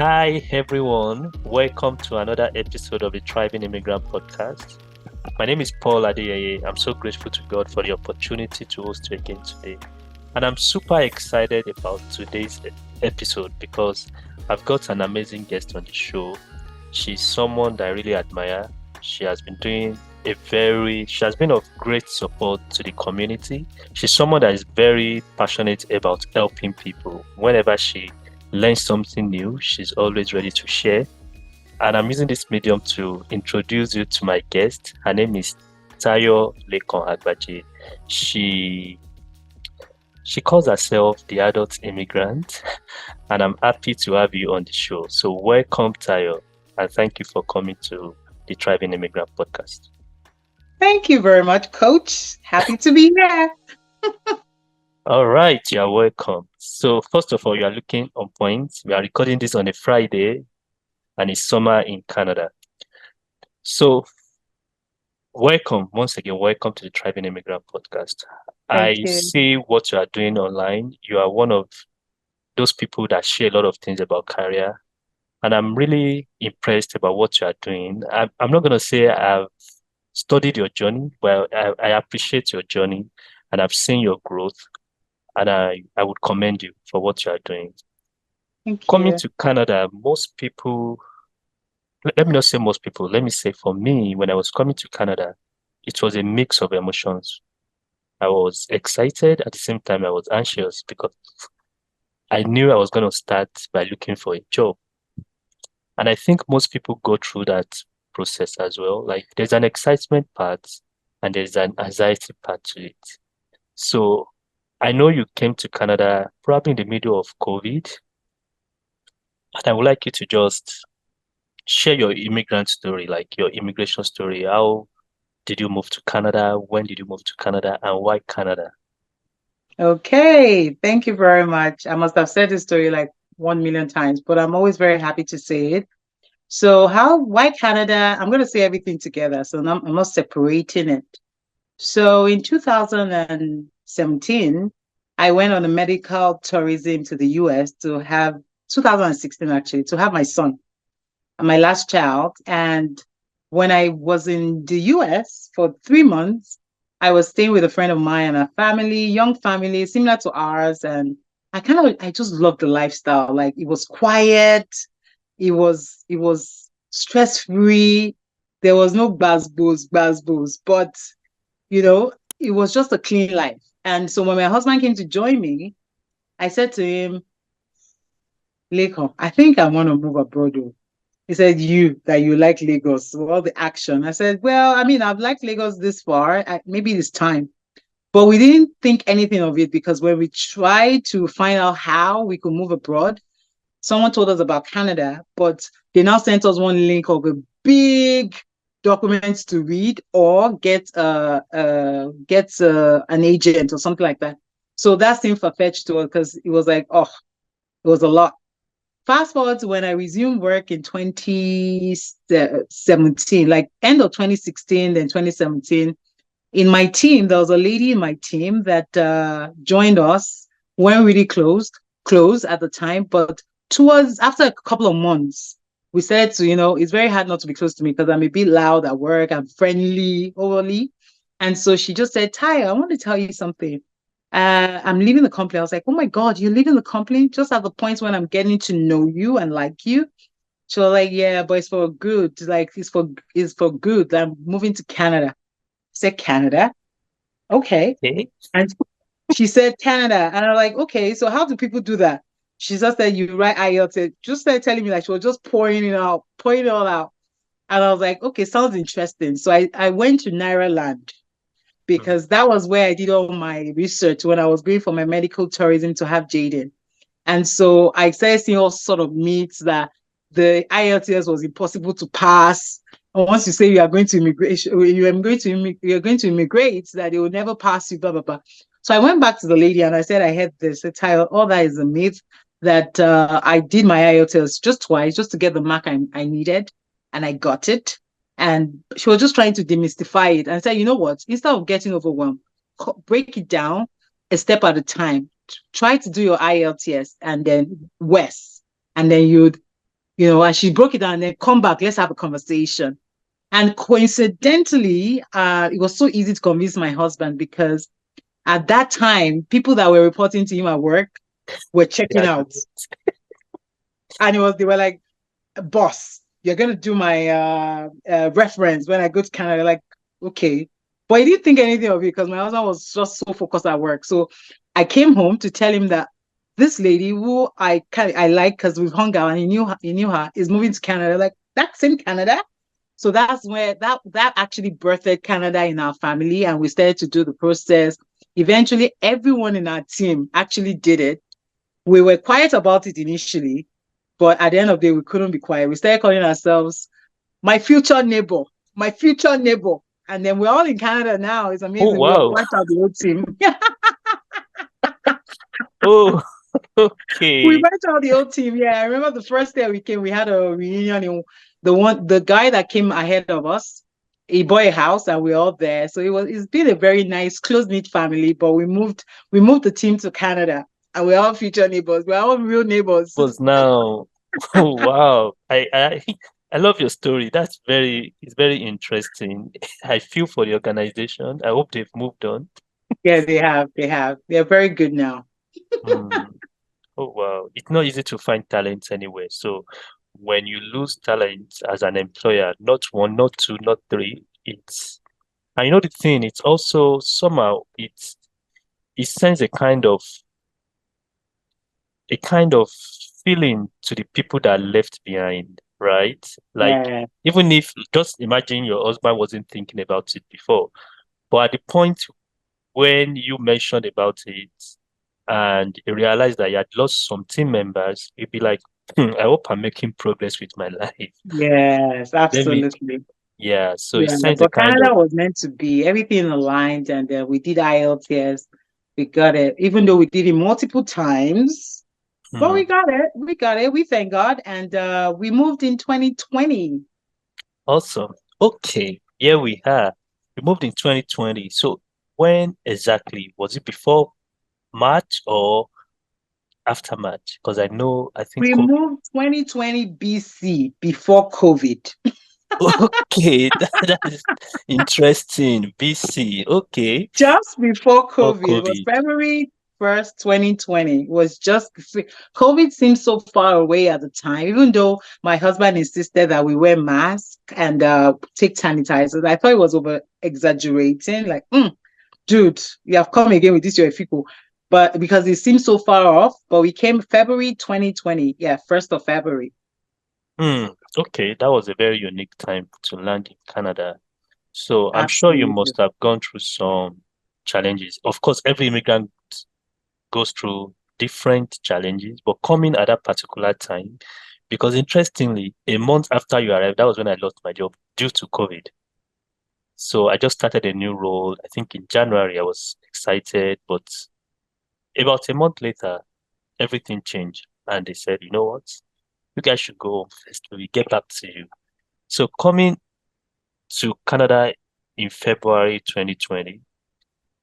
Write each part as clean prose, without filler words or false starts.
Hi, everyone. Welcome to another episode of the Thriving Immigrant podcast. My name is Paul Adeyeye. I'm so grateful to God for the opportunity to host you again today. And I'm super excited about today's episode because I've got an amazing guest on the show. She's someone that I really admire. She has been she has been of great support to the community. She's someone that is very passionate about helping people. Whenever she learns something new, she's always ready to share. And I'm using this medium to introduce you to my guest. Her name is Tayo Badejo. She she calls herself the Adult Immigrant, and I'm happy to have you on the show. So welcome, Tayo, and thank you for coming to the Thriving Immigrant podcast. Thank you very much, Coach. Happy to be here. All right, you are welcome. So first of all, you are looking on point. We are recording this on a Friday, and it's summer in Canada. So welcome once again. Welcome to the Thriving Immigrant podcast. I Thank you. see what you are doing online. You are one of those people that share a lot of things about career, and I'm really impressed about what you are doing. I'm not going to say I've studied your journey, but I appreciate your journey, and I've seen your growth, and I would commend you for what you are doing. Thank Coming you. to Canada, most people, let me not say most people, let me say for me, when I was coming to Canada, it was a mix of emotions. I was excited, at the same time, I was anxious because I knew I was going to start by looking for a job. And I think most people go through that process as well. Like there's an excitement part and there's an anxiety part to it. So I know you came to Canada probably in the middle of COVID, and I would like you to just share your immigrant story, like your immigration story. How did you move to Canada? When did you move to Canada? And why Canada? Okay. Thank you very much. I must have said this story like 1 million times, but I'm always very happy to say it. So, why Canada? I'm going to say everything together. So, I'm not separating it. So, in 2017, I went on a medical tourism to the US 2016 actually, to have my son, my last child. And when I was in the US for 3 months, I was staying with a friend of mine and a family, young family, similar to ours. And I just loved the lifestyle. Like it was quiet, it was stress-free. There was no buzz, but you know, it was just a clean life. And so when my husband came to join me, I said to him, Leko, I think I want to move abroad. Oh. He said, you like Lagos, all the action. I said, well, I mean, I've liked Lagos this far. Maybe it's time. But we didn't think anything of it because when we tried to find out how we could move abroad, someone told us about Canada, but they now sent us one link of a big document to read or get an agent or something like that. So that seemed far-fetched to us because it was like, oh, it was a lot. Fast forward to when I resumed work in 2017, like end of 2016, then 2017. In my team, there was a lady in my team that joined us. Weren't really close at the time, but towards after a couple of months, we said to, it's very hard not to be close to me because I'm a bit loud at work. I'm friendly overly. And so she just said, Ty, I want to tell you something. I'm leaving the company. I was like, oh my God, you're leaving the company just at the point when I'm getting to know you and like you. She was like, yeah, but it's for good. Like it's for good. I'm moving to Canada. I said, Canada? Okay. Okay. And she said Canada. And I'm like, okay, so how do people do that? She just said you write IELTS. Just started telling me like she was just pouring it out, pouring it all out. And I was like, okay, sounds interesting. So I went to Naira Land Mm. because that was where I did all my research when I was going for my medical tourism to have Jaden. And so I started seeing all sort of myths that the IELTS was impossible to pass. And once you say you are going to immigration, you're going to immigrate, that they will never pass you, blah blah blah. So I went back to the lady and I said I had this. I said, all that is a myth. That I did my IELTS just twice, just to get the mark I needed, and I got it. And she was just trying to demystify it and say, you know what? Instead of getting overwhelmed, break it down a step at a time. Try to do your IELTS and then WES, and then you'd and she broke it down and then come back, let's have a conversation. And coincidentally, it was so easy to convince my husband because at that time, people that were reporting to him at work were checking Yeah. out. And they were like, boss, you're going to do my reference when I go to Canada. Like, okay. But he didn't think anything of it because my husband was just so focused at work. So I came home to tell him that this lady who I like because we've hung out and he knew her is moving to Canada. Like, that's in Canada. So that's where that actually birthed Canada in our family, and we started to do the process. Eventually, everyone in our team actually did it. We were quiet about it initially, but at the end of the day, we couldn't be quiet. We started calling ourselves my future neighbor, my future neighbor. And then we're all in Canada now. It's Oh, amazing. We have wow. wiped out the whole team. Oh, We okay. went out the whole team. Yeah, I remember the first day we came, we had a reunion. In the guy that came ahead of us, he bought a house and we're all there. So it's been a very nice, close-knit family. But we moved the team to Canada and we're all future neighbors. We're all real neighbors. Was now. Oh, wow. I love your story. It's very interesting. I feel for the organization. I hope they've moved on. Yeah, they have. They have. They're very good now. Hmm. Oh, wow. It's not easy to find talent anyway. So when you lose talent as an employer, not one, not two, not three, and you know the thing, it's also somehow it sends a kind of feeling to the people that are left behind, right? Like, Yeah. even if just imagine your husband wasn't thinking about it before, but at the point when you mentioned about it and you realized that you had lost some team members, you'd be like, I hope I'm making progress with my life. Yes, Let me, absolutely. yeah. So it Yeah, sends a but kind of, Canada was meant to be everything aligned, and we did IELTS. Yes, we got it. Even though we did it multiple times, but hmm, we got it. We got it. We thank God, and we moved in 2020. awesome. Okay, here we are. We moved in 2020. So when exactly? Was it before March or after March? Because I think We COVID. moved 2020 BC before COVID. Okay, that is interesting. BC. Okay, Just before for COVID. It was COVID. February 1st, 2020. It was just COVID seemed so far away at the time, even though my husband insisted that we wear masks and take sanitizers. I thought it was over exaggerating, like, dude, you have come again with this, your fickle. But because it seemed so far off, but we came February 2020. Yeah, 1st of February. Hmm. Okay, that was a very unique time to land in Canada. So I'm sure you Absolutely. must have gone through some challenges. Of course, every immigrant goes through different challenges, but coming at that particular time, because interestingly, a month after you arrived, that was when I lost my job due to COVID. So I just started a new role. I think in January I was excited, but about a month later, everything changed. And they said, you know what? You guys should go home first. We get back to you. So coming to Canada in February 2020,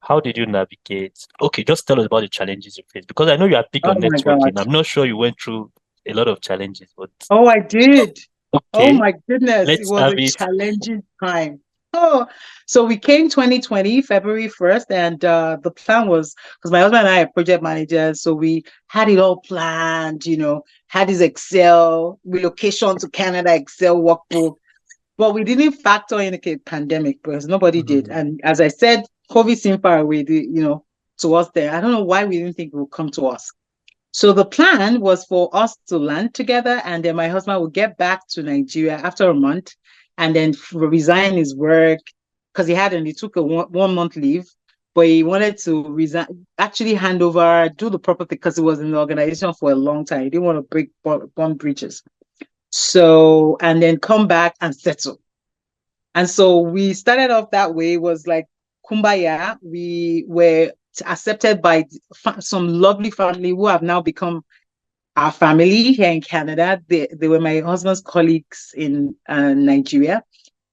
how did you navigate? Okay, just tell us about the challenges you faced because I know you are big Oh on my networking. gosh. I'm not sure you went through a lot of challenges, but Oh, I did. Oh okay, my goodness, it let's was have a it. challenging time. Oh, so we came 2020, February 1st, and the plan was because my husband and I are project managers, so we had it all planned, had this Excel relocation to Canada Excel workbook, but we didn't factor in the pandemic because nobody did. Mhm. And as I said, COVID seemed far away, to us there. I don't know why we didn't think it would come to us. So the plan was for us to land together, and then my husband would get back to Nigeria after a month, and then resign his work because he took a 1 month leave, but he wanted to resign, actually hand over, do the proper thing because he was in the organization for a long time. He didn't want to break bond bridges. So and then come back and settle. And so we started off that way. It was like kumbaya. We were accepted by some lovely family who have now become our family here in Canada. They were my husband's colleagues in Nigeria.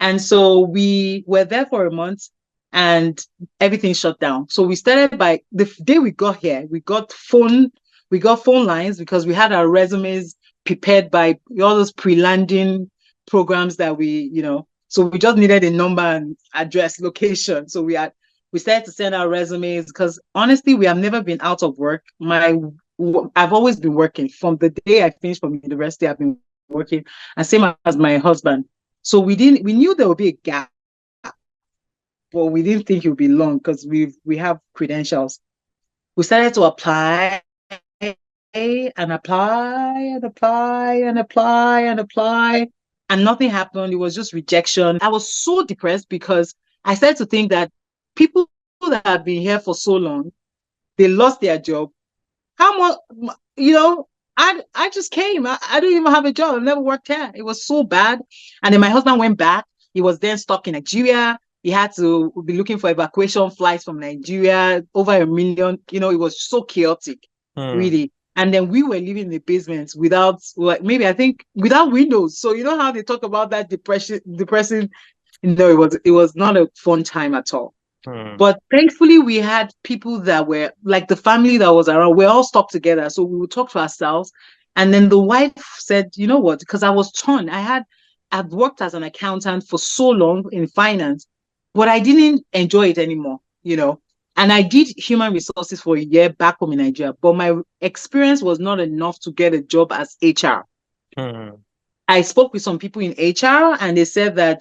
And so we were there for a month and everything shut down. So we started by the day we got here, we got phone lines because we had our resumes prepared by all those pre-landing programs that so we just needed a number and address, location. So we started to send our resumes because honestly, we have never been out of work. I've always been working from the day I finished from university. I've been working, and same as my husband. So we knew there would be a gap, but we didn't think it would be long because we have credentials. We started to apply and apply and apply and apply and apply, and nothing happened. It was just rejection. I was so depressed because I started to think that people that have been here for so long, they lost their job. How much, I just came. I didn't even have a job. I never worked here. It was so bad. And then my husband went back. He was then stuck in Nigeria. He had to be looking for evacuation flights from Nigeria, over 1 million. It was so chaotic, really. And then we were living in the basement without, maybe I think without windows. So you know how they talk about that depressing. No, it was not a fun time at all. But thankfully, we had people that were like the family that was around. We're all stuck together, so we would talk to ourselves. And then the wife said, "You know what? Because I was torn. I've worked as an accountant for so long in finance, but I didn't enjoy it anymore. And I did human resources for a year back home in Nigeria, but my experience was not enough to get a job as HR. I spoke with some people in HR, and they said that,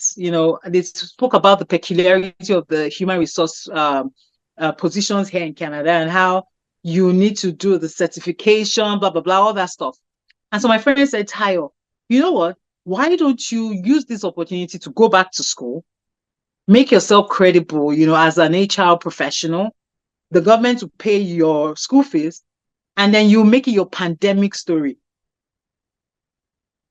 they spoke about the peculiarity of the human resource positions here in Canada and how you need to do the certification, blah, blah, blah, all that stuff. And so my friend said, Tayo, you know what? Why don't you use this opportunity to go back to school, make yourself credible, as an HR professional, the government will pay your school fees, and then you make it your pandemic story.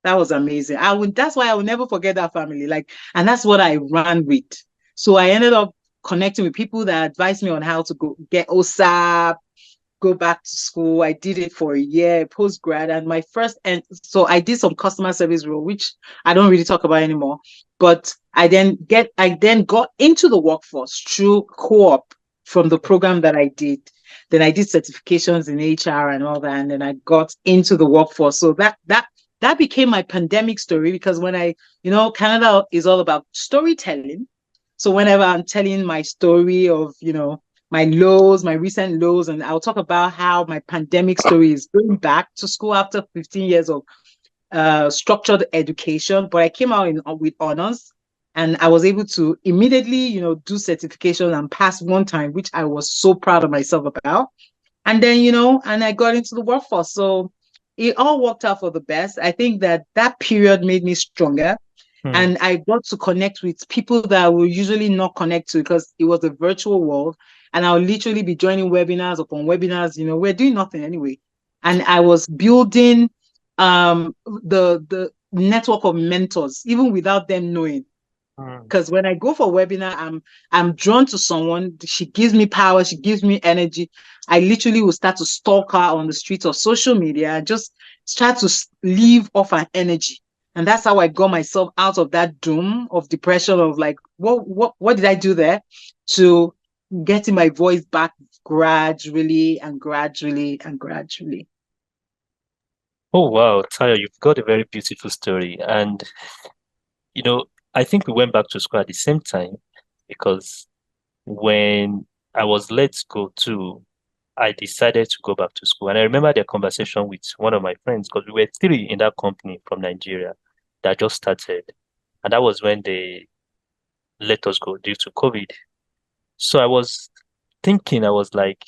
That was amazing. That's why I will never forget that family. And that's what I ran with. So I ended up connecting with people that advised me on how to go get OSAP, go back to school. I did it for a year, post-grad, and so I did some customer service role, which I don't really talk about anymore. But I then got into the workforce through co-op from the program that I did. Then I did certifications in HR and all that, and then I got into the workforce. So that became my pandemic story, because when Canada is all about storytelling. So whenever I'm telling my story of, my lows, my recent lows, and I'll talk about how my pandemic story is going back to school after 15 years of structured education. But I came out with honors, and I was able to immediately, do certification and pass one time, which I was so proud of myself about. And then, and I got into the workforce. So it all worked out for the best. I think that period made me stronger. And I got to connect with people that I will usually not connect to, because it was a virtual world. And I'll literally be joining webinars upon webinars. We're doing nothing anyway. And I was building the network of mentors, even without them knowing. Because when I go for a webinar, I'm drawn to someone. She gives me power. She gives me energy. I literally will start to stalk her on the streets of social media and just start to live off her energy. And that's how I got myself out of that doom of depression of what did I do there, to getting my voice back gradually and gradually and gradually. Oh, wow, Tayo, you've got a very beautiful story. And, I think we went back to school at the same time, because when I was let go too, I decided to go back to school. And I remember the conversation with one of my friends, because we were 3 in that company from Nigeria that just started. And that was when they let us go due to COVID. So I was thinking, I was like,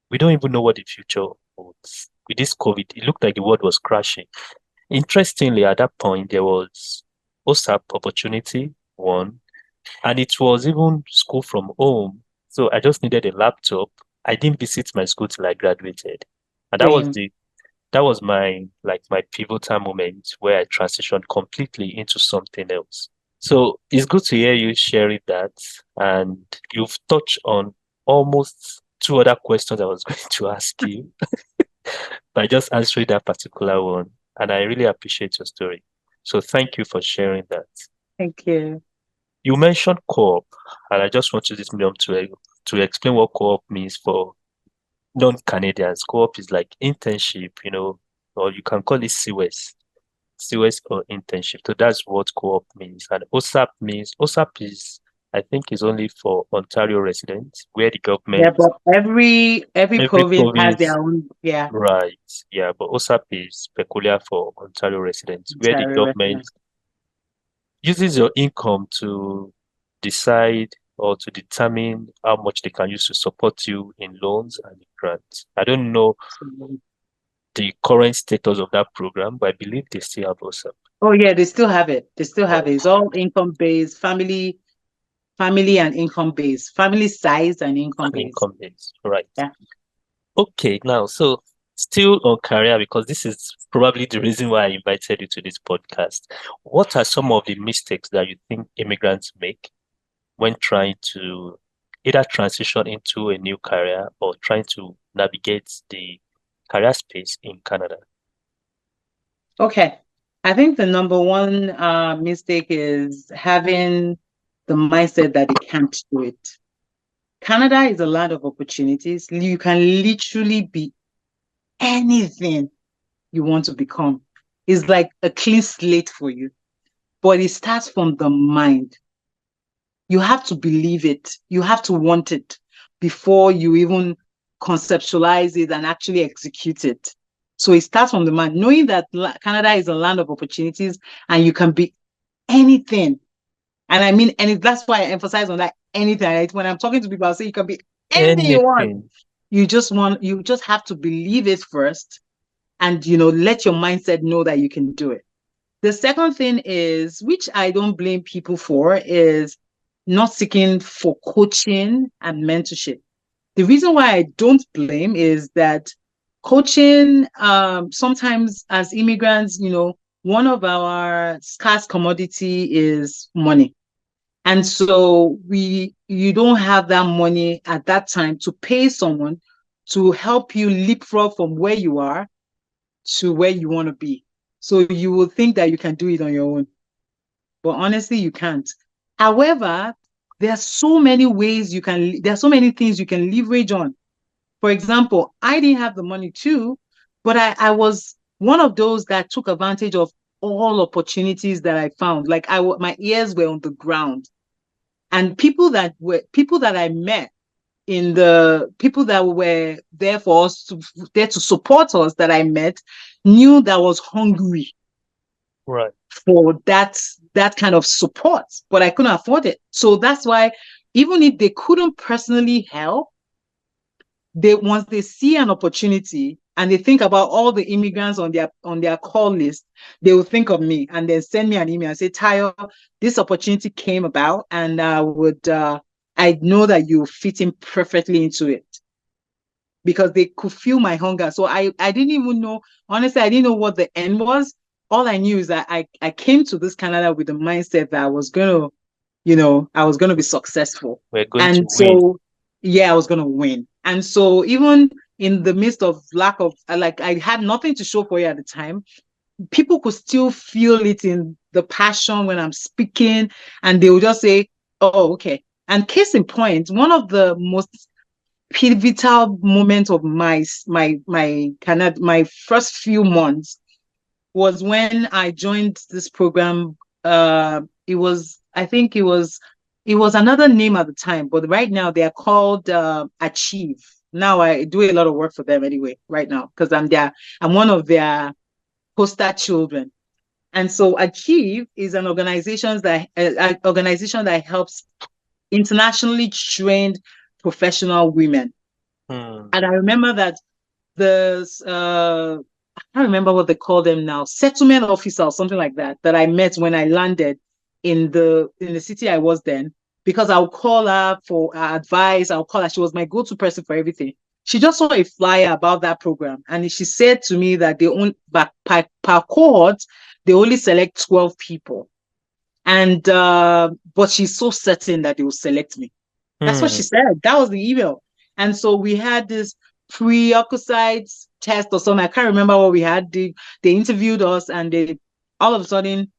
we don't even know what the future holds. With this COVID, it looked like the world was crashing. Interestingly, at that point, there was OSAP opportunity, one, and it was even school from home. So I just needed a laptop. I didn't visit my school till I graduated. And that was my pivotal moment where I transitioned completely into something else. So it's good to hear you sharing that. And you've touched on almost 2 other questions I was going to ask you by just answering that particular one. And I really appreciate your story. So thank you for sharing that. Thank you. You mentioned co-op, and I just want to this medium to explain what co-op means for non-Canadians. Co-op is like internship, or you can call it CWES. COS or internship. So that's what co-op means. And OSAP means OSAP is I think is only for Ontario residents, where the Yeah, government but every every province has province their own, yeah, right. Yeah, but OSAP is peculiar for Ontario residents, where the Ontario government resident. uses your income to decide or to determine how much they can use to support you in loans and grants. I don't know So, the current status of that program, but I believe they still have OSAP. oh yeah, they still have it. They still have Right. it. It's all income based, family and income based, family size and income And based. income based. Right. Yeah. Okay, now, so still on career, because this is probably the reason why I invited you to this podcast. What are some of the mistakes that you think immigrants make when trying to either transition into a new career or trying to navigate the career space in Canada? Okay. I think the number one mistake is having the mindset that they can't do it. Canada is a land of opportunities. You can literally be anything you want to become. It's like a clean slate for you, but it starts from the mind. You have to believe it. You have to want it before you even conceptualize it and actually execute it. So it starts from the mind, knowing that Canada is a land of opportunities and you can be anything. And I mean, and that's why I emphasize on that anything. Right? When I'm talking to people, I say you can be anything you want. Anything. You just have to believe it first and, let your mindset know that you can do it. The second thing is, which I don't blame people for, is not seeking for coaching and mentorship. The reason why I don't blame is that coaching, sometimes as immigrants, one of our scarce commodity is money. And so you don't have that money at that time to pay someone to help you leapfrog from where you are to where you want to be. So you will think that you can do it on your own, but honestly, you can't. However, there are so many ways there are so many things you can leverage on. For example, I didn't have the money too, but I was one of those that took advantage of all opportunities that I found. Like my ears were on the ground, and people that I met in the people that were there for us there to support us that I met knew that I was hungry Right. for that kind of support, but I couldn't afford it. So that's why even if they couldn't personally help, they once they see an opportunity and they think about all the immigrants on their call list, they will think of me and then send me an email and say, Tayo, this opportunity came about and I know that you fit in perfectly into it, because they could feel my hunger. So I didn't even know, honestly, I didn't know what the end was. All I knew is that I came to this Canada with the mindset that I was gonna, I was gonna be successful. We're going to And win. so yeah, I was gonna win. And so even in the midst of lack of like I had nothing to show for it at the time, people could still feel it in the passion when I'm speaking, and they would just say, oh, okay. And case in point, one of the most pivotal moment of my first few months was when I joined this program. It was I think it was another name at the time, but right now they are called Achieve. Now I do a lot of work for them anyway. Right now, because I'm one of their poster children. And so Achieve is an organization that helps internationally trained professional women. Hmm. And I remember that the I can't remember what they call them now, settlement officer or something like that, that I met when I landed in the city I was then, because I'll call her for advice. I'll call her. She was my go-to person for everything. She just saw a flyer about that program, and she said to me that they only per cohort they only select 12 people, and but she's so certain that they will select me. That's what she Hmm. said. That was the email. And so we had this prerequisites test or something. I can't remember what we had. They interviewed us and they all of a sudden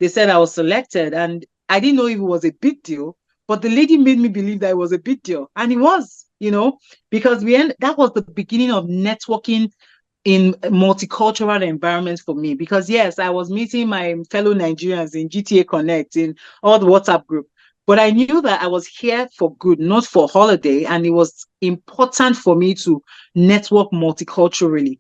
they said I was selected. And I didn't know if it was a big deal, but the lady made me believe that it was a big deal. And it was, because that was the beginning of networking in multicultural environments for me, because yes, I was meeting my fellow Nigerians in GTA Connect, in all the WhatsApp group, but I knew that I was here for good, not for holiday, and it was important for me to network multiculturally.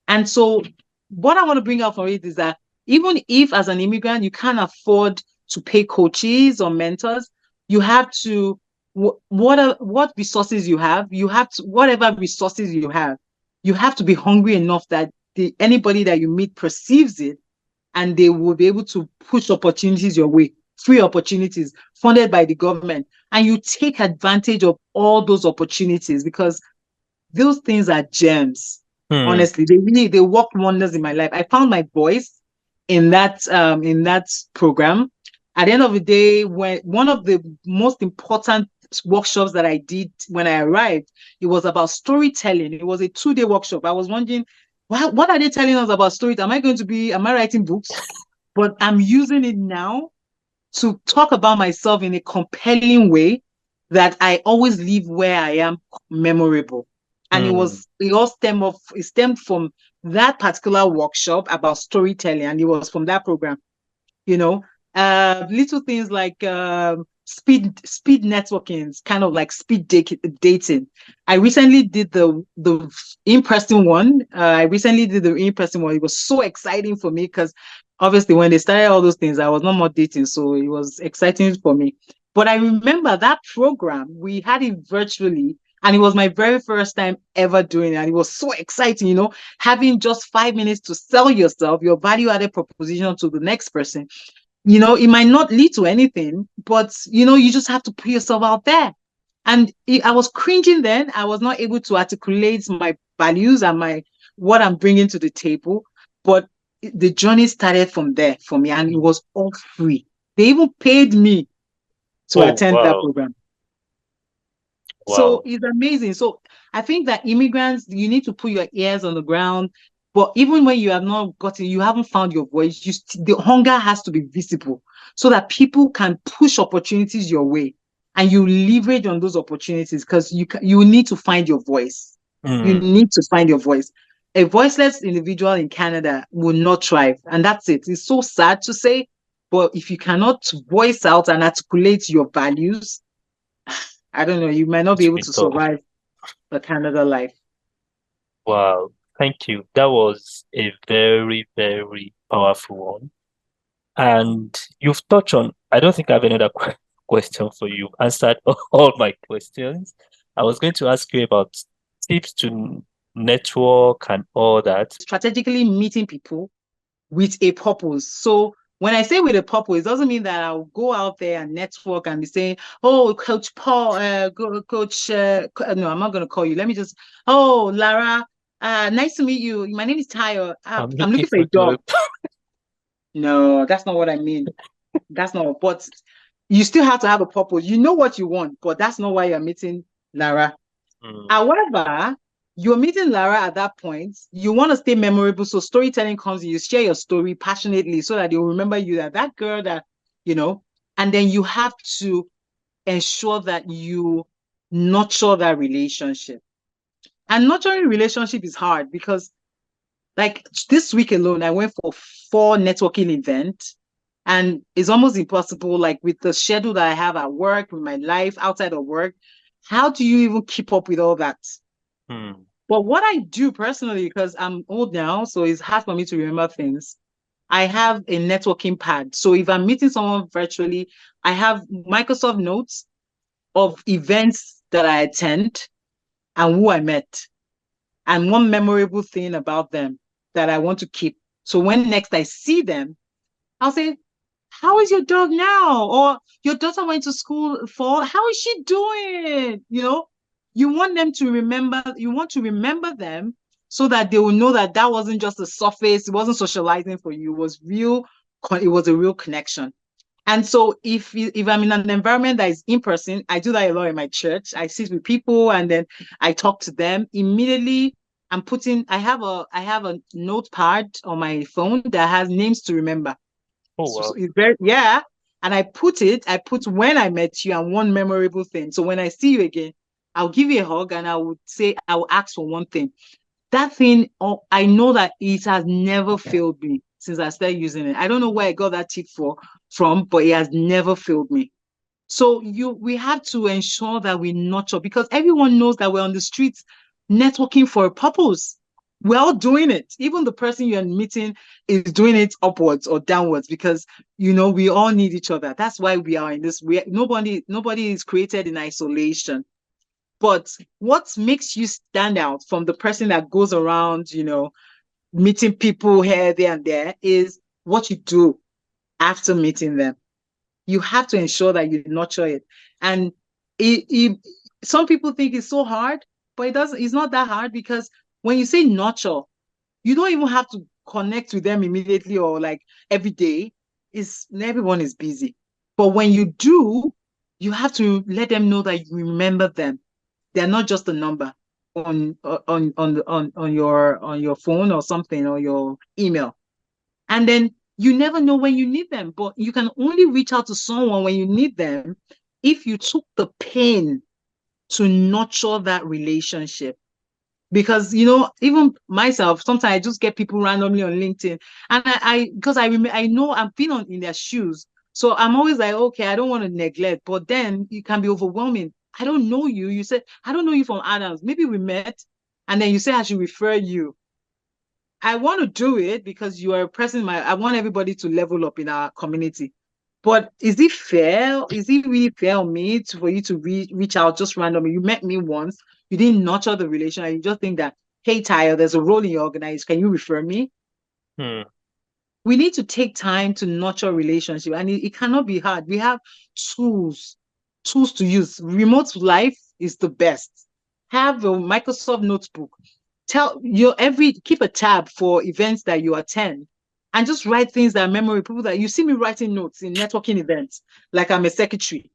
And so what I want to bring out from it is that even if as an immigrant you can't afford to pay coaches or mentors, you have to, what resources you have to, whatever resources you have to be hungry enough that anybody that you meet perceives it, and they will be able to push opportunities your way, free opportunities funded by the government. And you take advantage of all those opportunities, because those things are gems. Hmm. Honestly, they work wonders in my life. I found my voice in that program. At the end of the day, when one of the most important workshops that I did when I arrived, it was about storytelling. It was a 2-day workshop. I was wondering, what are they telling us about story? Am I writing books? But I'm using it now to talk about myself in a compelling way that I always leave where I am memorable. And Hmm. it stemmed from that particular workshop about storytelling, and it was from that program. you know Little things like speed networking, kind of like dating. I recently did the in-person one. It was so exciting for me, because obviously when they started all those things, I was no more dating, so it was exciting for me. But I remember that program, we had it virtually, and it was my very first time ever doing it, and it was so exciting, having just 5 minutes to sell yourself, your value added proposition to the next person. It might not lead to anything, but you just have to put yourself out there. And I was cringing then. I was not able to articulate my values and my what I'm bringing to the table. But the journey started from there for me, and it was all free. They even paid me to Oh, attend that wow. program. So Wow. it's amazing. So I think that immigrants, you need to put your ears on the ground. But even when you haven't found your voice, the hunger has to be visible, so that people can push opportunities your way, and you leverage on those opportunities, because you need to find your voice. You Hmm. need to find your voice. A voiceless individual in Canada will not thrive. And that's it. It's so sad to say, but if you cannot voice out and articulate your values, I don't know, you might not be It's able been to tough. survive the Canada life. Wow. Thank you. That was a very, very powerful one. And you've touched on, I don't think I have another question for you. Answered all my questions. I was going to ask you about tips to network and all that. Strategically meeting people with a purpose. So when I say with a purpose, it doesn't mean that I'll go out there and network and be saying, "Oh, Coach Paul, Coach." No, I'm not going to call you. Let me just. Oh, Lara, nice to meet you. My name is Tayo. I'm I'm looking looking for a for job. job. No, that's not what I mean. That's not. But you still have to have a purpose. You know what you want, but that's not why you're meeting Lara. Hmm. However, you're meeting Lara at that point. You want to stay memorable. So storytelling comes in. You share your story passionately so that they'll remember you, that girl that, you know, and then you have to ensure that you nurture that relationship. And nurturing relationship is hard, because like this week alone, I went for 4 networking events, and it's almost impossible, like with the schedule that I have at work, with my life outside of work. How do you even keep up with all that? Hmm. But what I do personally, because I'm old now, so it's hard for me to remember things, I have a networking pad. So if I'm meeting someone virtually, I have Microsoft Notes of events that I attend and who I met, and one memorable thing about them that I want to keep. So when next I see them, I'll say, "How is your dog now?" Or, "Your daughter went to school for, how is she doing?" You want to remember them, so that they will know that that wasn't just a surface, it wasn't socializing for you, it was a real connection. And so if I'm in an environment that is in person, I do that a lot in my church. I sit with people and then I talk to them. Immediately, I have a notepad on my phone that has names to remember. Oh, So wow. it's very, yeah. And I put when I met you and one memorable thing. So when I see you again, I'll give you a hug and I will ask for one thing. that thing, oh, I know that it has never failed me since I started using it. I don't know where I got that tip from, but it has never failed me. So we have to ensure that we nurture, because everyone knows that we're on the streets networking for a purpose. We're all doing it. Even the person you're meeting is doing it upwards or downwards, because we all need each other. That's why we are in this. Nobody is created in isolation. But what makes you stand out from the person that goes around, meeting people here, there, and there, is what you do after meeting them. You have to ensure that you nurture it. And some people think it's so hard, but it's not that hard, because when you say nurture, you don't even have to connect with them immediately or like every day. Everyone is busy. But when you do, you have to let them know that you remember them. They're not just a number on your phone or something, or your email. And then you never know when you need them, but you can only reach out to someone when you need them if you took the pain to nurture that relationship. Because even myself, sometimes I just get people randomly on LinkedIn, and because I know I've been in their shoes, so I'm always like, okay, I don't want to neglect, but then it can be overwhelming. I don't know you. You said I don't know you from Adams. Maybe we met, and then you say I should refer you. I want to do it because you are pressing I want everybody to level up in our community. But is it fair? Is it really fair on me for you to reach out just randomly? You met me once, you didn't nurture the relation, and you just think that, hey, Tayo, there's a role in your organization. Can you refer me? Hmm. We need to take time to nurture relationship, and it cannot be hard. We have tools, tools to use. Remote life is the best. Have a Microsoft notebook. Keep a tab for events that you attend, and just write things that are memorable. People that you see me writing notes in networking events, like I'm a secretary.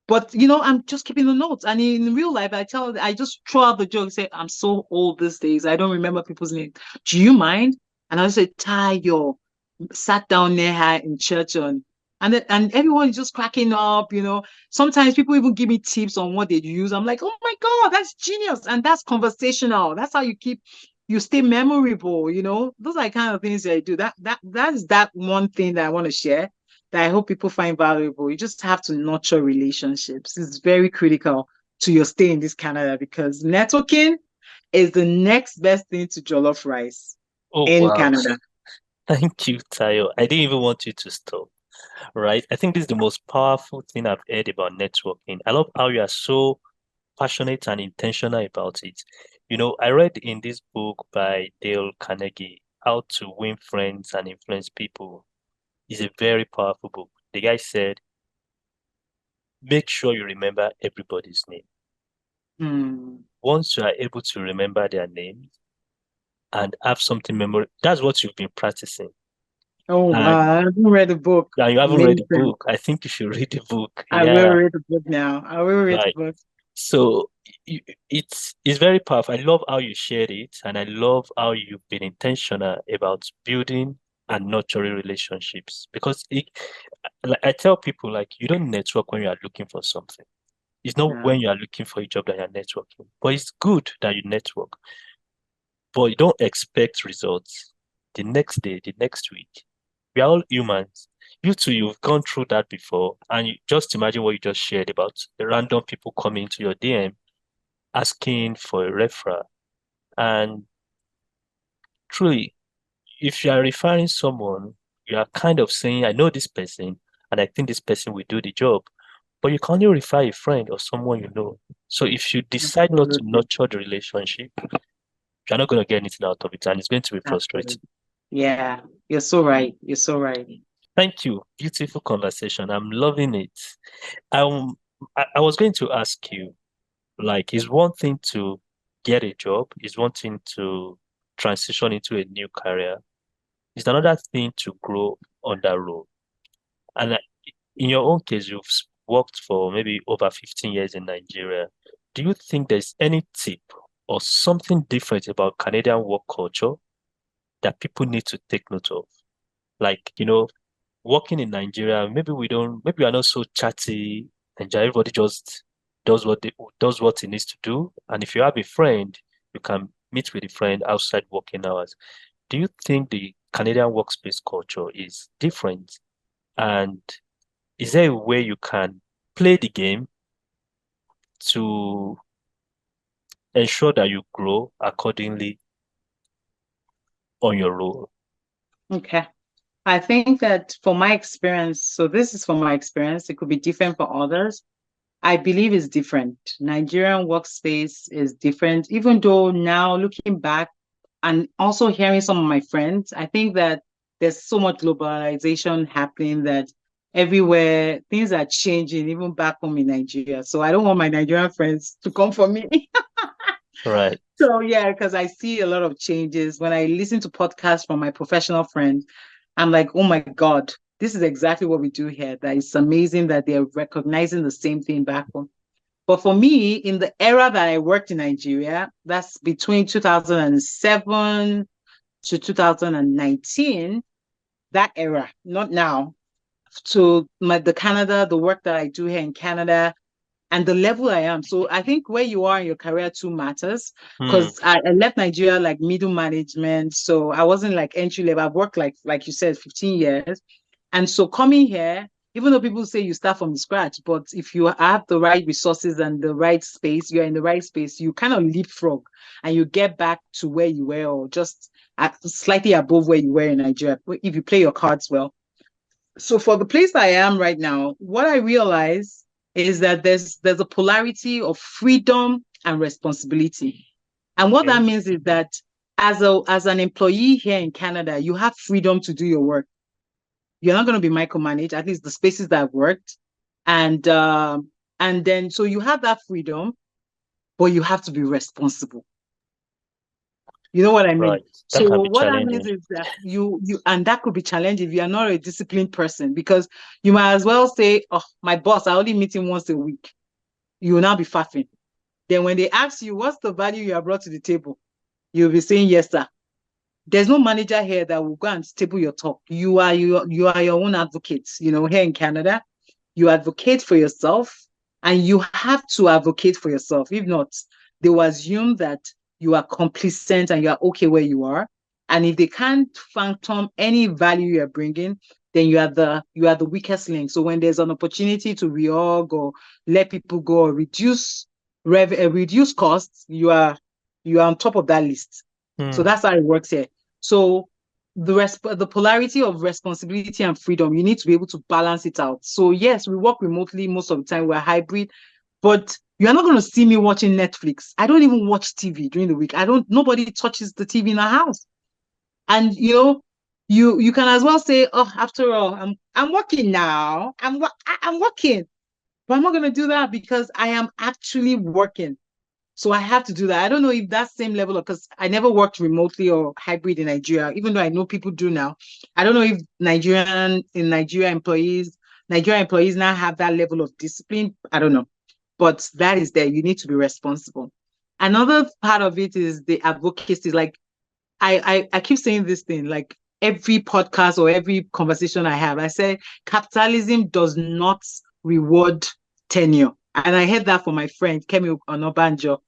But I'm just keeping the notes. And in real life, I just throw out the joke, say, I'm so old these days. I don't remember people's names. Do you mind? And I say, Tayo sat down near her in church and everyone is just cracking up. Sometimes people even give me tips on what they use. I'm like, oh my God, that's genius. And that's conversational. That's how you stay memorable. Those are the kind of things that I do. That's that one thing that I want to share that I hope people find valuable. You just have to nurture relationships. It's very critical to your stay in this Canada, because networking is the next best thing to jollof rice Oh, in wow. Canada. Thank you, Tayo. I didn't even want you to stop, right? I think this is the most powerful thing I've heard about networking. I love how you are so passionate and intentional about it. I read in this book by Dale Carnegie, How to Win Friends and Influence People. It's a very powerful book. The guy said, make sure you remember everybody's name. Hmm. Once you are able to remember their names and have something memorable, that's what you've been practicing. Oh, And wow. I haven't read the book. now you haven't read the Amazing. book. I think you should read the book. I will Yeah, read the book now. I will read right. the book. So it's very powerful. I love how you shared it, and I love how you've been intentional about building and nurturing relationships. Because like I tell people, like you don't network when you are looking for something. It's not Yeah. when you are looking for a job that you're networking, but it's good that you network. But you don't expect results the next day, the next week. We are all humans. You too, you've gone through that before, and you just imagine what you just shared about the random people coming to your DM asking for a referral. And truly, if you are referring someone, you are kind of saying, I know this person, and I think this person will do the job. But you can only refer a friend or someone you know. So if you decide not to Absolutely. nurture the relationship, you're not going to get anything out of it, and it's going to be frustrating. Absolutely. Yeah. You're so right. You're so right. Thank you. Beautiful conversation. I'm loving it. Um, I was going to ask you, like, is one thing to get a job, is one thing to transition into a new career, is another thing to grow on that role. And in your own case, you've worked for maybe over 15 years in Nigeria. Do you think there's any tip or something different about Canadian work culture that people need to take note of? Like, working in Nigeria, maybe we are not so chatty, and everybody just does what it needs to do. And if you have a friend, you can meet with a friend outside working hours. Do you think the Canadian workspace culture is different? And is there a way you can play the game to ensure that you grow accordingly on your role? Okay. I think that for my experience, so this is for my experience, it could be different for others. I believe it's different. Nigerian workspace is different, even though now looking back and also hearing some of my friends, I think that there's so much globalization happening that everywhere things are changing, even back home in Nigeria. So I don't want my Nigerian friends to come for me. Right. So yeah, because I see a lot of changes. When I listen to podcasts from my professional friends, I'm like, oh my God, this is exactly what we do here. That it's amazing that they're recognizing the same thing back home. But for me, in the era that I worked in Nigeria, that's between 2007 to 2019, that era, not now, to the Canada, the work that I do here in Canada, and the level I am. So I think where you are in your career too matters Hmm. because I left Nigeria like middle management. So I wasn't like entry level. I've worked like you said, 15 years. And so coming here, even though people say you start from scratch, but if you have the right resources and the right space, you're in the right space, you kind of leapfrog and you get back to where you were or just slightly above where you were in Nigeria if you play your cards well. So for the place I am right now, what I realize is that there's a polarity of freedom and responsibility. And what that Okay. means is that as an employee here in Canada, you have freedom to do your work. You're not going to be micromanaged, at least the spaces that I've worked. And then so you have that freedom, but you have to be responsible. You know what I mean? Right. That So can be what that means challenging. is that you and that could be challenging if you are not a disciplined person because you might as well say, "Oh, my boss, I only meet him once a week." You will now be faffing. Then when they ask you what's the value you have brought to the table, you'll be saying, "Yes, sir." There's no manager here that will go and table your talk. You are your own advocate. You know, here in Canada, you advocate for yourself and you have to advocate for yourself. If not, they will assume that you are complacent and you are okay where you are. And if they can't phantom any value you're bringing, then you are the weakest link. So when there's an opportunity to reorg or let people go or reduce costs, you are on top of that list. So Hmm. that's how it works here. So the polarity of responsibility and freedom, you need to be able to balance it out. So yes, we work remotely most of the time, we're hybrid, but you're not going to see me watching Netflix. I don't even watch TV during the week. Nobody touches the TV in our house. And you can as well say, oh, after all, I'm working now. I'm working, but I'm not going to do that because I am actually working. So I have to do that. I don't know if that same level of, because I never worked remotely or hybrid in Nigeria, even though I know people do now. I don't know if Nigerian employees now have that level of discipline. I don't know. But that is there. You need to be responsible. Another part of it is the advocacy. Like I keep saying this thing, like every podcast or every conversation I have, I say capitalism does not reward tenure. And I heard that from my friend Kemi Onobanjo.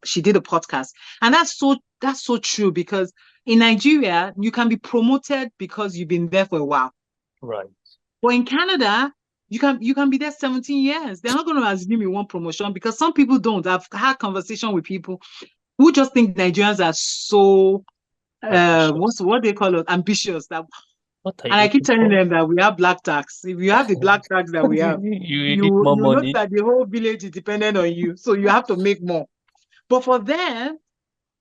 She did a podcast. And that's so true because in Nigeria, you can be promoted because you've been there for a while. Right. But in Canada, you can be there 17 years. They're not going to assume you want promotion because some people don't. I've had conversation with people who just think Nigerians are so Ambitious. what they call it ambitious that, What are you and I keep looking telling for? them that we have black tax. If you have the black tax that we have, You need you more you know money. that the whole village is dependent on you, so you have to make more. But for them,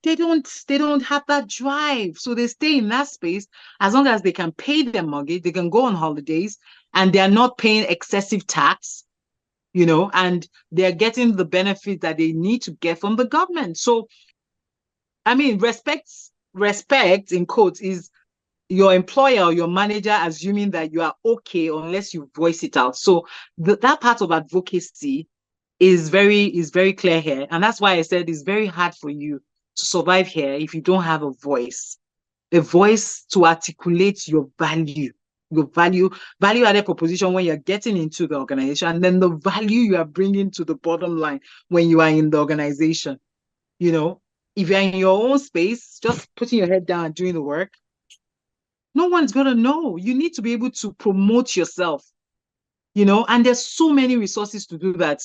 they don't have that drive, so they stay in that space as long as they can pay their mortgage, they can go on holidays, and they are not paying excessive tax. And they're getting the benefits that they need to get from the government. So I mean, respect in quotes is your employer or your manager assuming that you are okay unless you voice it out. So that part of advocacy is very clear here, and that's why I said it's very hard for you to survive here if you don't have a voice to articulate your value added proposition when you're getting into the organization, and then the value you are bringing to the bottom line when you are in the organization. You know, if you're in your own space, just putting your head down and doing the work, no one's gonna know. You need to be able to promote yourself, and there's so many resources to do that.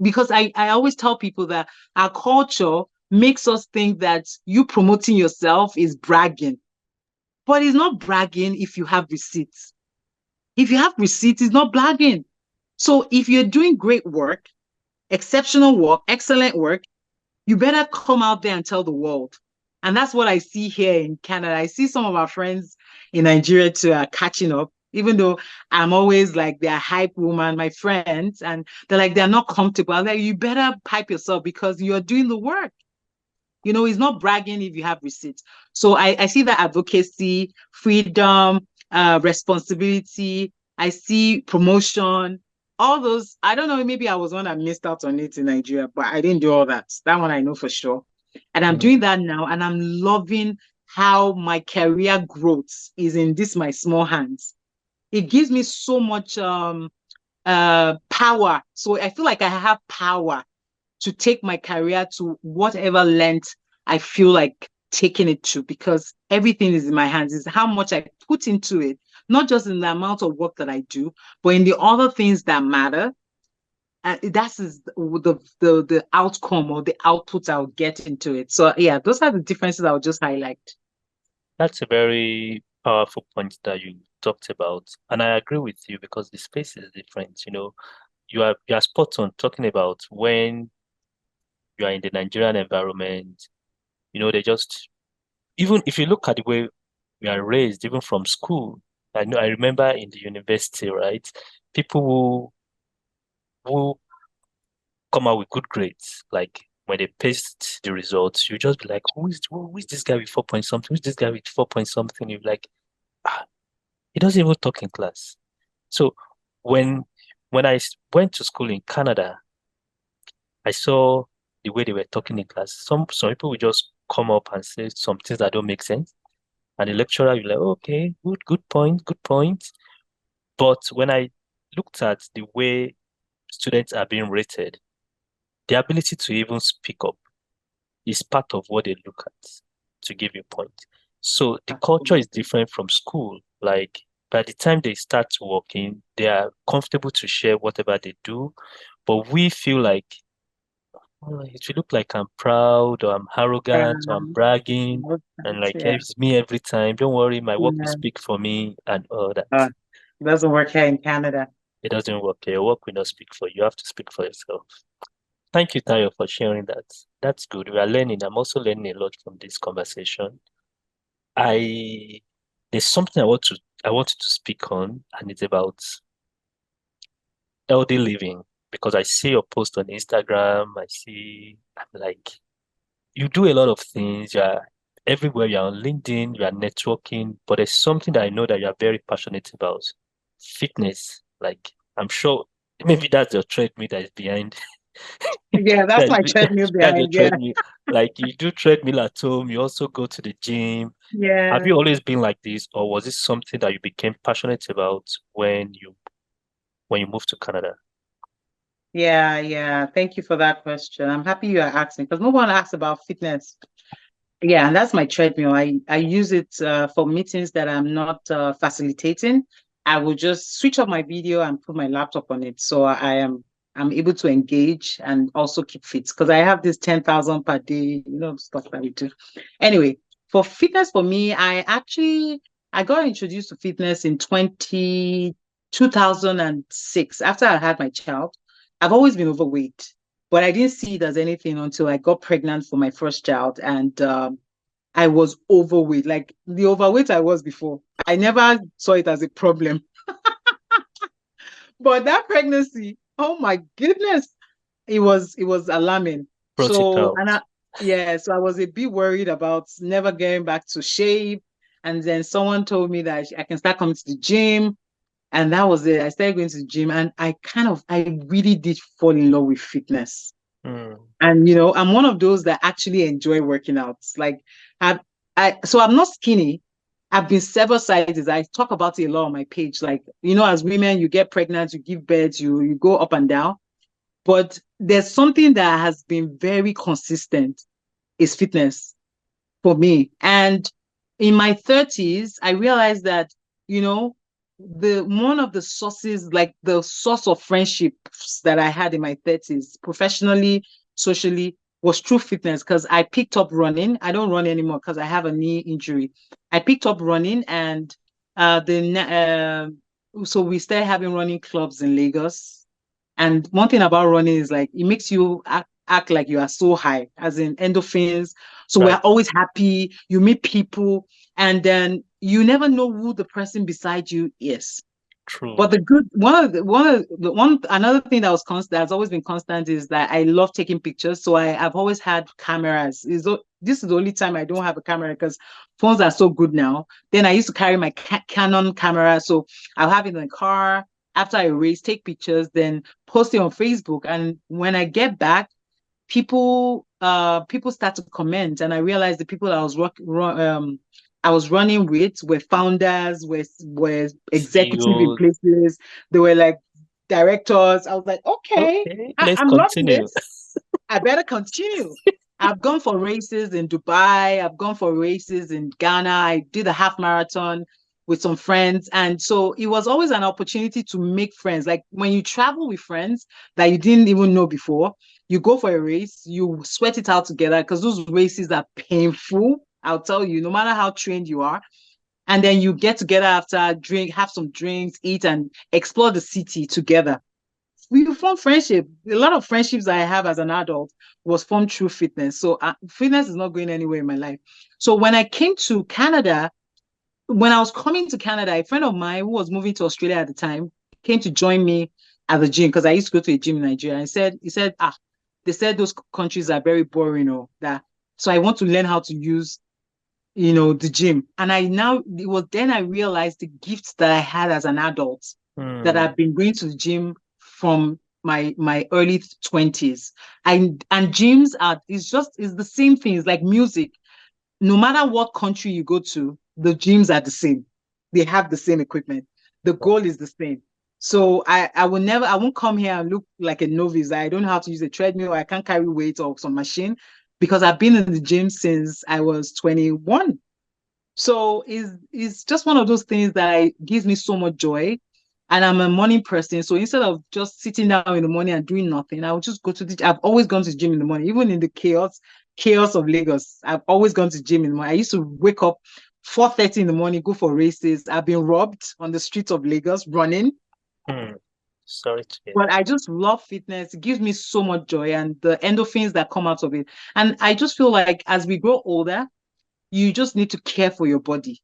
Because I always tell people that our culture makes us think that you promoting yourself is bragging, but it's not bragging if you have receipts. If you have receipts, it's not bragging. So if you're doing great work, exceptional work, excellent work, you better come out there and tell the world. And that's what I see here in Canada. I see some of our friends in Nigeria too are catching up, even though I'm always like their hype woman, my friends, and they're like, they're not comfortable. I'm like, you better pipe yourself because you're doing the work. It's not bragging if you have receipts. So I see that advocacy, freedom, responsibility. I see promotion, all those. I don't know, maybe I was one that missed out on it in Nigeria, but I didn't do all that. That one I know for sure. And I'm Mm. doing that now, and I'm loving how my career growth is in this my small hands. It gives me so much power. So I feel like I have power to take my career to whatever length I feel like taking it to, because everything is in my hands. Is how much I put into it, not just in the amount of work that I do, but in the other things that matter. That is the outcome or the output I'll get into it. So yeah, those are the differences I'll just highlight. That's a very powerful point that you talked about. And I agree with you because the space is different. You are spot on talking about when you are in the Nigerian environment, they just even if you look at the way we are raised, even from school, I remember in the university, right? People who come out with good grades, like when they paste the results, you just be like, who is this guy with 4 point something? Who's this guy with 4 point something? You're like, ah, he doesn't even talk in class. So when when went to school in Canada, I saw the way they were talking in class. Some people would just come up and say some things that don't make sense. And the lecturer will be like, okay, good point, good point. But when I looked at the way students are being rated, the ability to even speak up is part of what they look at to give you a point. So the culture is Absolutely. different from school. Like by the time they start working, they are comfortable to share whatever they do. But we feel like, oh, it should look like I'm proud or I'm arrogant or I'm bragging. And like, Yeah. it's me every time. Don't worry, my work will Yeah. speak for me and all that. Uh, it doesn't work here in Canada. It doesn't work. Your work will not speak for you. You have to speak for yourself. Thank you, Tayo, for sharing that. That's good. We are learning. I'm also learning a lot from this conversation. I There's something I wanted to speak on, and it's about healthy living because I see your post on Instagram. I'm like, you do a lot of things. You're everywhere. You're on LinkedIn. You are networking, but there's something that I know that you are very passionate about: fitness. Like, I'm sure maybe that's your treadmill that is behind. Yeah, that's That's my treadmill that's your behind. Yeah. treadmill. Like you do treadmill at home. You also go to the gym. Have Yeah. you always been like this, or was this something that you became passionate about when you moved to Canada? Yeah, yeah. Thank you for that question. I'm happy you are asking because no one asks about fitness. Yeah, and that's my treadmill. I use it for meetings that I'm not facilitating. I will just switch off my video and put my laptop on it, so I'm able to engage and also keep fit because I have this 10,000 per day, stuff that we do. Anyway, for fitness for me, I got introduced to fitness in 2006 after I had my child. I've always been overweight, but I didn't see it as anything until I got pregnant for my first child, and I was overweight, like the overweight I was before. I never saw it as a problem. But that pregnancy, oh my goodness, it was alarming. Brought it So, out. so I was a bit worried about never getting back to shape. And then someone told me that I can start coming to the gym. And that was it. I started going to the gym, and I really did fall in love with fitness. Mm, And I'm one of those that actually enjoy working out. Like I so I'm not skinny. I've been several sizes. I talk about it a lot on my page. Like, as women, you get pregnant, you give birth, you go up and down. But there's something that has been very consistent is fitness for me. And in my 30s, I realized that, you know, the one of the sources, like the source of friendships that I had in my 30s, professionally, socially, was through fitness because I picked up running. I don't run anymore because I have a knee injury. I picked up running and so we started having running clubs in Lagos. And one thing about running is like it makes you act like you are so high, as in endorphins. So we're Right. always happy. You meet people, and then you never know who the person beside you is. True. But the good one another thing that was constant that's always been constant is that I love taking pictures. So I've always had cameras. This is the only time I don't have a camera because phones are so good now. Then I used to carry my Canon camera, so I'll have it in the car after I race, take pictures, then post it on Facebook. And when I get back, people start to comment, and I realized the people I was running with were founders, were executive in CEOs. places. They were like directors. I was like, okay, Okay, let's I'm loving continue. this. I better continue. I've gone for races in Dubai. I've gone for races in Ghana. I did a half marathon with some friends. And so it was always an opportunity to make friends. Like when you travel with friends that you didn't even know before, you go for a race, you sweat it out together because those races are painful. I'll tell you, no matter how trained you are. And then you get together after, have some drinks, eat, and explore the city together. We form friendship. A lot of friendships I have as an adult was formed through fitness. So fitness is not going anywhere in my life. So when I came to Canada, when I was coming to Canada, a friend of mine who was moving to Australia at the time came to join me at the gym because I used to go to a gym in Nigeria. And he said, they said those countries are very boring, or that. So I want to learn how to use, the gym. And it was then I realized the gifts that I had as an adult, that Hmm. I've been going to the gym from my early 20s. And gyms it's the same thing. It's like music. No matter what country you go to, the gyms are the same. They have the same equipment. The goal is the same. So I won't come here and look like a novice. I don't know how to use a treadmill. I can't carry weights or some machine because I've been in the gym since I was 21. So it's just one of those things that gives me so much joy. And I'm a morning person. So instead of just sitting down in the morning and doing nothing, I would just go to the I've always gone to the gym in the morning, even in the chaos of Lagos. I've always gone to the gym in the morning. I used to wake up 4:30 in the morning, go for races. I've been robbed on the streets of Lagos running. Hmm. Sorry to hear. But I just love fitness. It gives me so much joy and the endorphins that come out of it. And I just feel like as we grow older, you just need to care for your body.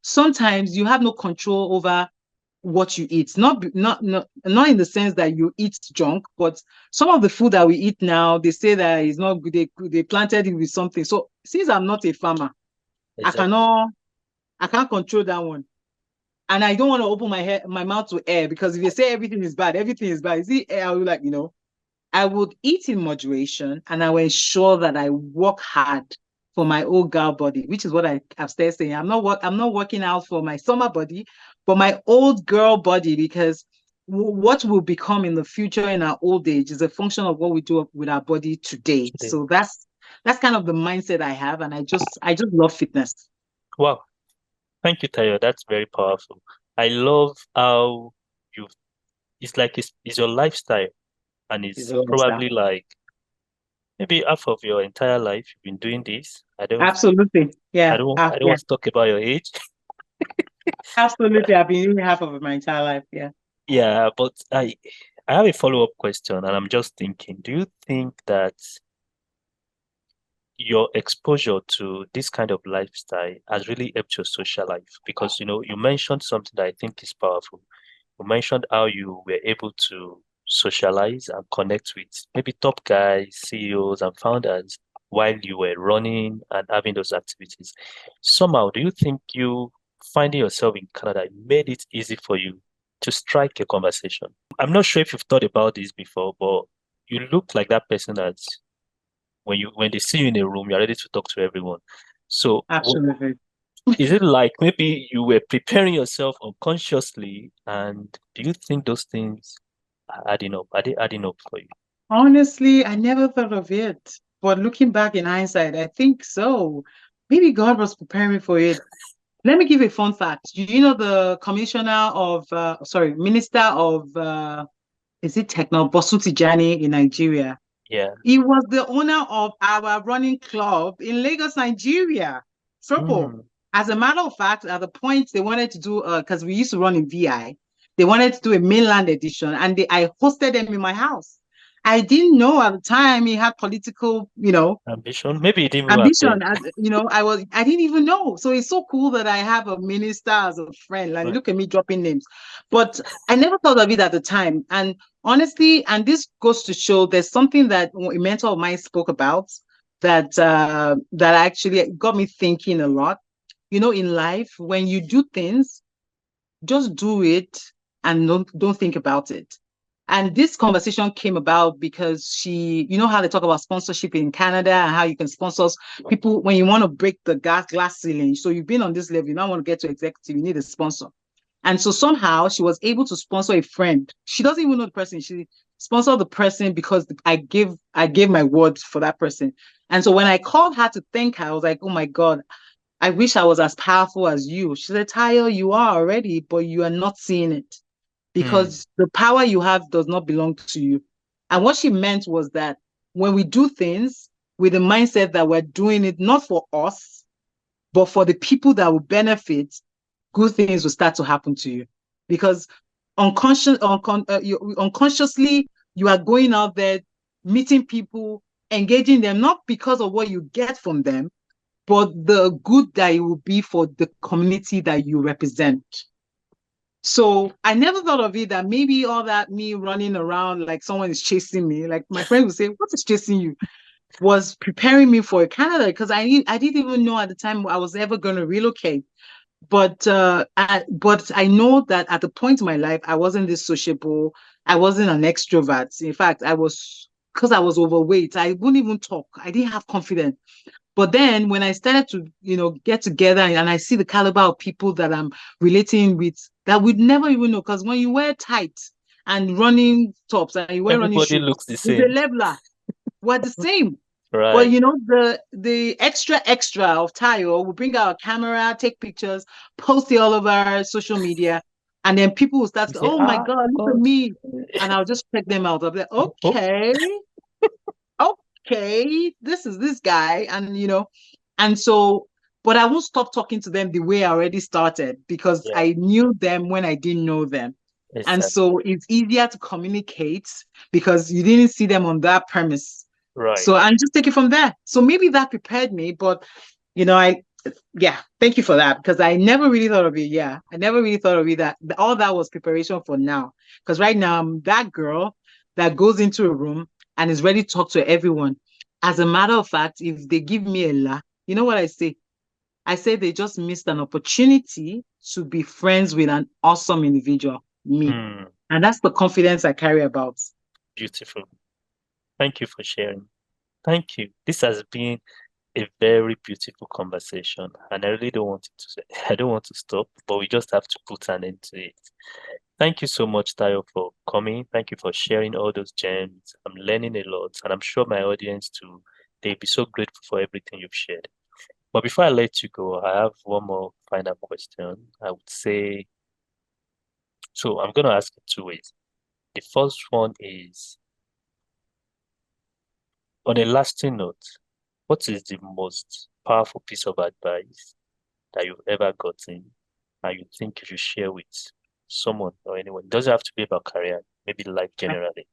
Sometimes you have no control over what you eat. Not in the sense that you eat junk, but some of the food that we eat now, they say that is not good. They planted it with something. So since I'm not a farmer, I Exactly. cannot I can't control that one. And I don't want to open my mouth to air, because if you say everything is bad, everything is bad. You see, air, I will like, I would eat in moderation, and I will ensure that I work hard for my old girl body, which is what I've started saying. I'm not working out for my summer body, but my old girl body, because what will become in the future in our old age is a function of what we do with our body today. Today. So that's kind of the mindset I have, and I just love fitness. Wow. Thank you, Tayo. That's very powerful. I love how you it's your lifestyle, and Is it's what it's that. probably like maybe half of your entire life you've been doing this. Absolutely. Yeah. I don't Yeah. want to talk about your age. Absolutely. I've been doing half of my entire life. Yeah. Yeah, but I have a follow-up question, and I'm just thinking, do you think that your exposure to this kind of lifestyle has really helped your social life? Because you mentioned something that I think is powerful. You mentioned how you were able to socialize and connect with maybe top guys, CEOs, and founders while you were running and having those activities. Somehow, do you think you finding yourself in Canada made it easy for you to strike a conversation? I'm not sure if you've thought about this before, but you look like that person that when they see you in a room, you're ready to talk to everyone. So, Absolutely. is it like maybe you were preparing yourself unconsciously, and do you think those things are adding up? Are they adding up for you? Honestly, I never thought of it. But looking back in hindsight, I think so. Maybe God was preparing me for it. Let me give you a fun fact. You know the commissioner of, minister of, is it Techno, Bosun Tijani in Nigeria? Yeah. He was the owner of our running club in Lagos, Nigeria. Triple. Mm, As a matter of fact, at the point they wanted to do, because we used to run in VI, they wanted to do a mainland edition, and I hosted them in my house. I didn't know at the time he had political, ambition. Maybe it didn't even ambition. appear. I didn't even know. So it's so cool that I have a minister as a friend. Like, Right. look at me dropping names. But I never thought of it at the time. And honestly, and this goes to show there's something that a mentor of mine spoke about that actually got me thinking a lot. In life, when you do things, just do it and don't think about it. And this conversation came about because how they talk about sponsorship in Canada and how you can sponsor people when you want to break the glass ceiling. So you've been on this level, you now want to get to executive, you need a sponsor. And so somehow she was able to sponsor a friend. She doesn't even know the person. She sponsored the person because I gave my word for that person. And so when I called her to thank her, I was like, oh my God, I wish I was as powerful as you. She said, Tayo, you are already, but you are not seeing it Hmm. because the power you have does not belong to you. And what she meant was that when we do things with the mindset that we're doing it not for us, but for the people that will benefit, good things will start to happen to you. Because unconsciously, you are going out there, meeting people, engaging them, not because of what you get from them, but the good that it will be for the community that you represent. So I never thought of it that maybe all that me running around like someone is chasing me, like my friend would say, "What is chasing you?" was preparing me for Canada because I didn't even know at the time I was ever going to relocate. But I know that at the point in my life I wasn't this sociable. I wasn't an extrovert. In fact, because I was overweight. I wouldn't even talk. I didn't have confidence. But then when I started to, get together and I see the caliber of people that I'm relating with, that we'd never even know. Because when you wear tight and running tops and you wear running Everybody shoes, looks the it's a same. leveler. We're the same. But Right. the extra of Tayo will bring out a camera, take pictures, post it all over social media, and then people will start You to, say, oh my ah, God, look at God. me. And I'll just check them out. I'll be like, Oh, okay, this is this guy. And so, but I won't stop talking to them the way I already started because yeah, I knew them when I didn't know them. And exactly. so it's easier to communicate because you didn't see them on that premise. Right. So and just take it from there. So maybe that prepared me, but yeah, thank you for that because I never really thought of it. Yeah, I never really thought of it that all that was preparation for now. Because right now I'm that girl that goes into a room and is ready to talk to everyone. As a matter of fact, if they give me a la, you know what I say? I say they just missed an opportunity to be friends with an awesome individual, me. Hmm. And that's the confidence I carry about. Beautiful. Thank you for sharing. Thank you. This has been a very beautiful conversation, and I really don't want it to say, I don't want to stop, but we just have to put an end to it. Thank you so much, Tayo, for coming. Thank you for sharing all those gems. I'm learning a lot, and I'm sure my audience too, they'll be so grateful for everything you've shared. But before I let you go, I have one more final question. I would say, so I'm going to ask it two ways. The first one is, on a lasting note, what is the most powerful piece of advice that you've ever gotten and you think you should share with someone or anyone? It doesn't have to be about career, maybe life generally.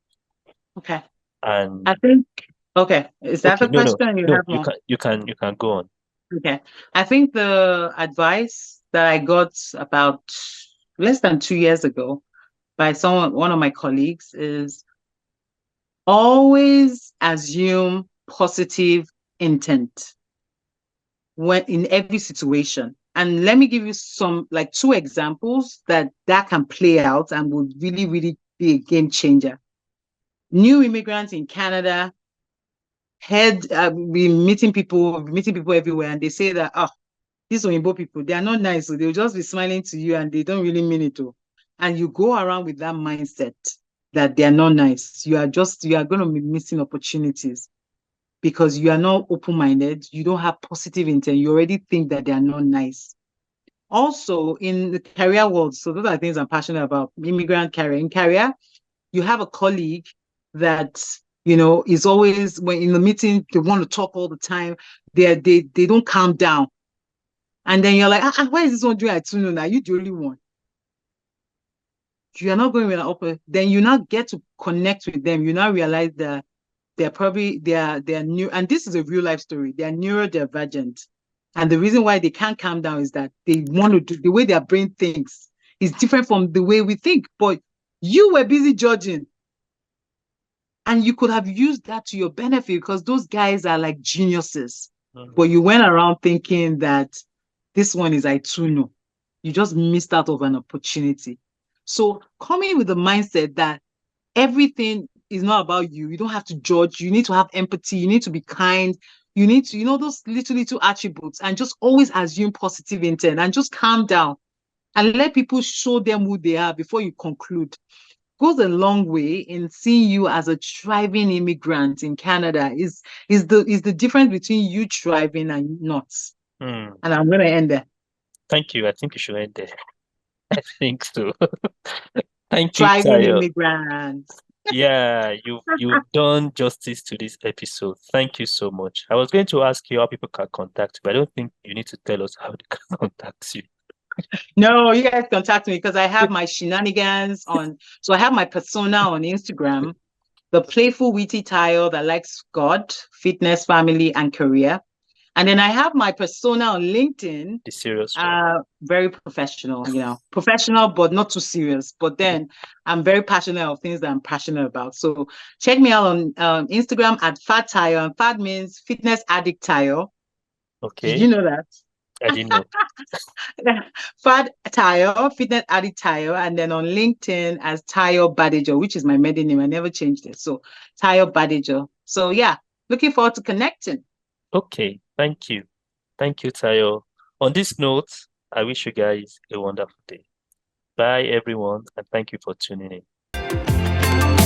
Okay. And I think, okay. Is that okay, the no, no, question? You no, have more? you can go on. Okay. I think the advice that I got about less than 2 years ago by one of my colleagues is always assume positive intent when in every situation. And let me give you some like two examples that can play out and would really, really be a game changer. New immigrants in Canada had been meeting people everywhere, and they say that these Oyinbo people, they are not nice. So they'll just be smiling to you and they don't really mean it. And you go around with that mindset that they are not nice. You are going to be missing opportunities because you are not open-minded. You don't have positive intent. You already think that they are not nice. Also, in the career world, so those are things I'm passionate about. Immigrant career. In career, you have a colleague that is always, when in the meeting they want to talk all the time. They don't calm down, and then you're like, why is this one doing at now? You the only one. You are not going with an open. Then you now get to connect with them. You now realize that they're new, and this is a real life story. They are neurodivergent, and the reason why they can't calm down is that they want to do the way their brain thinks is different from the way we think. But you were busy judging, and you could have used that to your benefit because those guys are like geniuses. But you went around thinking that this one is Aituno. You just missed out of an opportunity. So coming with the mindset that everything is not about you. You don't have to judge. You need to have empathy. You need to be kind. You need to, those little attributes, and just always assume positive intent and just calm down and let people show them who they are before you conclude. Goes a long way in seeing you as a thriving immigrant in Canada. Is the difference between you thriving and not. And I'm going to end there. Thank you. I think you should end there. I think so. Thank you, Thriving Tayo. immigrants. Yeah, you've done justice to this episode. Thank you so much. I was going to ask you how people can contact you, but I don't think you need to tell us how they can contact you. No, you guys contact me because I have my shenanigans on. So I have my persona on Instagram, the playful, witty Tayo that likes God, fitness, family, and career. And then I have my persona on LinkedIn. The serious one. Very professional, professional, but not too serious. But then I'm very passionate of things that I'm passionate about. So check me out on Instagram at Fat Tayo. And Fat means fitness addict Tayo. Okay. Did you know that? I didn't know. Fat Tayo, fitness addict Tayo, and then on LinkedIn as Tayo Badejo, which is my maiden name. I never changed it. So Tayo Badejo. So yeah, looking forward to connecting. Okay, thank you. Thank you, Tayo. On this note, I wish you guys a wonderful day. Bye, everyone, and thank you for tuning in.